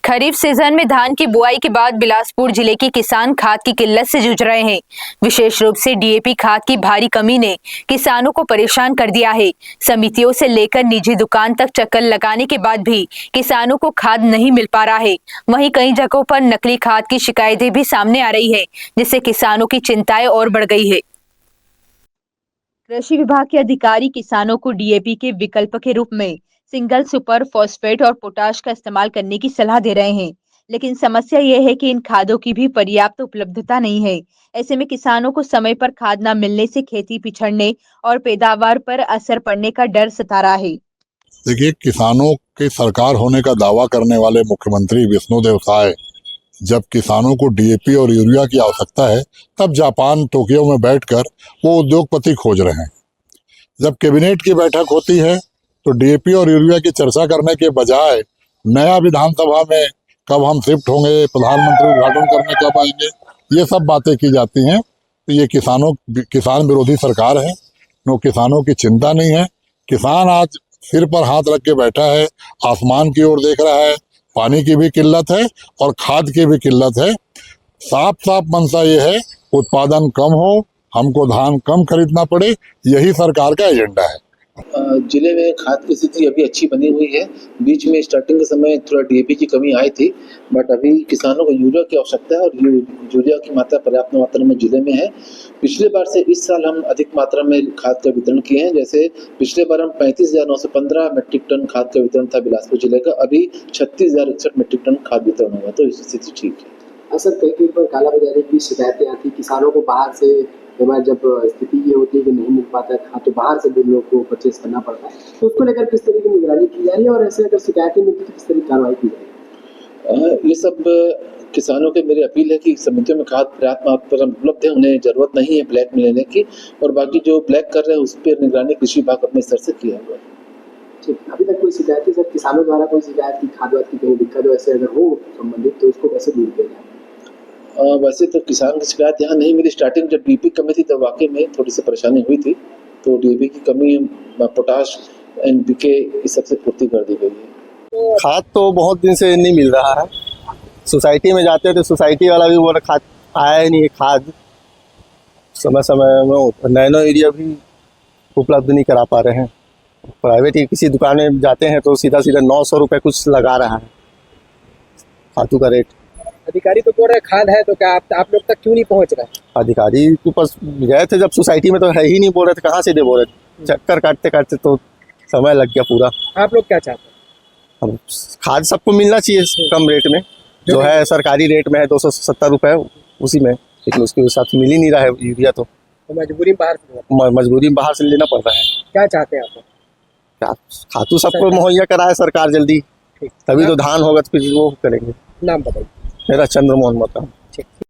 खरीफ season में धान की बुआई के बाद बिलासपुर जिले के किसान खाद की किल्लत से जूझ रहे हैं। विशेष रूप से डीएपी खाद की भारी कमी ने किसानों को परेशान कर दिया है। समितियों से लेकर निजी दुकान तक चक्कर लगाने के बाद भी किसानों को खाद नहीं मिल पा रहा है। वहीं कई जगहों पर नकली खाद की शिकायतें भी सामने आ रही है, जिससे किसानों की चिंताएं और बढ़ गई है। कृषि विभाग के अधिकारी किसानों को डीएपी के विकल्प के रूप में सिंगल सुपर फॉस्फेट और पोटाश का इस्तेमाल करने की सलाह दे रहे हैं, लेकिन समस्या यह है कि इन खादों की भी पर्याप्त उपलब्धता नहीं है। ऐसे में किसानों को समय पर खाद न मिलने से खेती पिछड़ने और पैदावार पर असर पड़ने का डर सता रहा है। देखिए, किसानों के सरकार होने का दावा करने वाले मुख्यमंत्री विष्णुदेव साय जब किसानों को डीएपी और यूरिया की आवश्यकता है, तब जापान टोक्यो में बैठकर वो उद्योगपति खोज रहे हैं। जब कैबिनेट की बैठक होती है तो डीएपी और यूरिया की चर्चा करने के बजाय नया विधानसभा में कब हम शिफ्ट होंगे, प्रधानमंत्री उद्घाटन करने कब आएंगे, ये सब बातें की जाती हैं। तो ये किसान विरोधी सरकार है। नो, किसानों की चिंता नहीं है। किसान आज सिर पर हाथ रख के बैठा है, आसमान की ओर देख रहा है। पानी की भी किल्लत है और खाद की भी किल्लत है। साफ साफ मंशा ये है, उत्पादन कम हो, हमको धान कम खरीदना पड़े, यही सरकार का एजेंडा है। जिले में खाद की स्थिति अभी अच्छी बनी हुई है। बीच में स्टार्टिंग के समय थोड़ा डीएपी की कमी आई थी, बट अभी किसानों को यूरिया की आवश्यकता है और यूरिया की मात्रा पर्याप्त मात्रा में जिले में है। पिछले बार से इस साल हम अधिक मात्रा में खाद का वितरण किए हैं। जैसे पिछले बार हम 35,915 मेट्रिक टन खाद का वितरण था बिलासपुर जिले का, अभी 36,061 मेट्रिक टन खाद वितरण हुआ, तो स्थिति ठीक है। असल कई पर कालाबाजारी की शिकायतें आती, किसानों को बाहर से जब स्थिति ये होती है कि नहीं मिल पाता है खाद, तो बाहर से भी लोगों को परचेस करना पड़ता है, तो उसको लेकर किस तरह की निगरानी की जा रही है और ऐसे अगर शिकायतें मिलती तो किस तरह की कार्रवाई की जाए? ये सब किसानों के मेरी अपील है कि समितियों में खाद पर्याप्त मात्रा में उपलब्ध है, उन्हें जरूरत नहीं है ब्लैक में लेने की, और बाकी जो ब्लैक कर रहे हैं उस पर निगरानी कृषि विभाग अपने स्तर से किया हुआ है। ठीक, अभी तक कोई शिकायत सर किसानों द्वारा कोई शिकायत की खाद वाद की कहीं दिक्कत हो, ऐसे अगर हो संबंधित तो उसको कैसे दूर किया जाए? वैसे तो किसान की शिकायत यहाँ नहीं मिली। स्टार्टिंग जब डीएपी कमी थी तब वाकई में थोड़ी सी परेशानी हुई थी, तो डीएपी की कमी पोटाश एनपीके इस सबसे पूर्ति कर दी गई है। खाद तो बहुत दिन से नहीं मिल रहा है। सोसाइटी में जाते थे, सोसाइटी वाला भी बोला खाद आया ही नहीं है। खाद समय समय में नैनो यूरिया भी उपलब्ध नहीं करा पा रहे हैं। प्राइवेट किसी दुकान में जाते हैं तो सीधा 900 रुपये कुछ लगा रहा है खादों का रेट। अधिकारी तो बोल रहे खाद है, तो क्या आप लोग तक क्यों नहीं पहुंच रहे? अधिकारी के पास गए थे जब सोसाइटी में, तो है ही नहीं, बोल रहे थे कहाँ से दे, बोल रहे चक्कर काटते काटते तो समय लग गया पूरा। आप लोग क्या चाहते हैं? अब खाद सबको मिलना चाहिए कम रेट में, जो है सरकारी रेट में है 270 रुपये उसी में, लेकिन उसके साथ मिल ही नहीं रहा है यूरिया। तो मजबूरी बाहर से लेना पड़ रहा है। क्या चाहते हैं आप? खातू सबको मुहैया कराए सरकार जल्दी, तभी तो धान होगा, तो फिर वो करेंगे। नाम बताइए। मेरा चंद्रमोहन मता।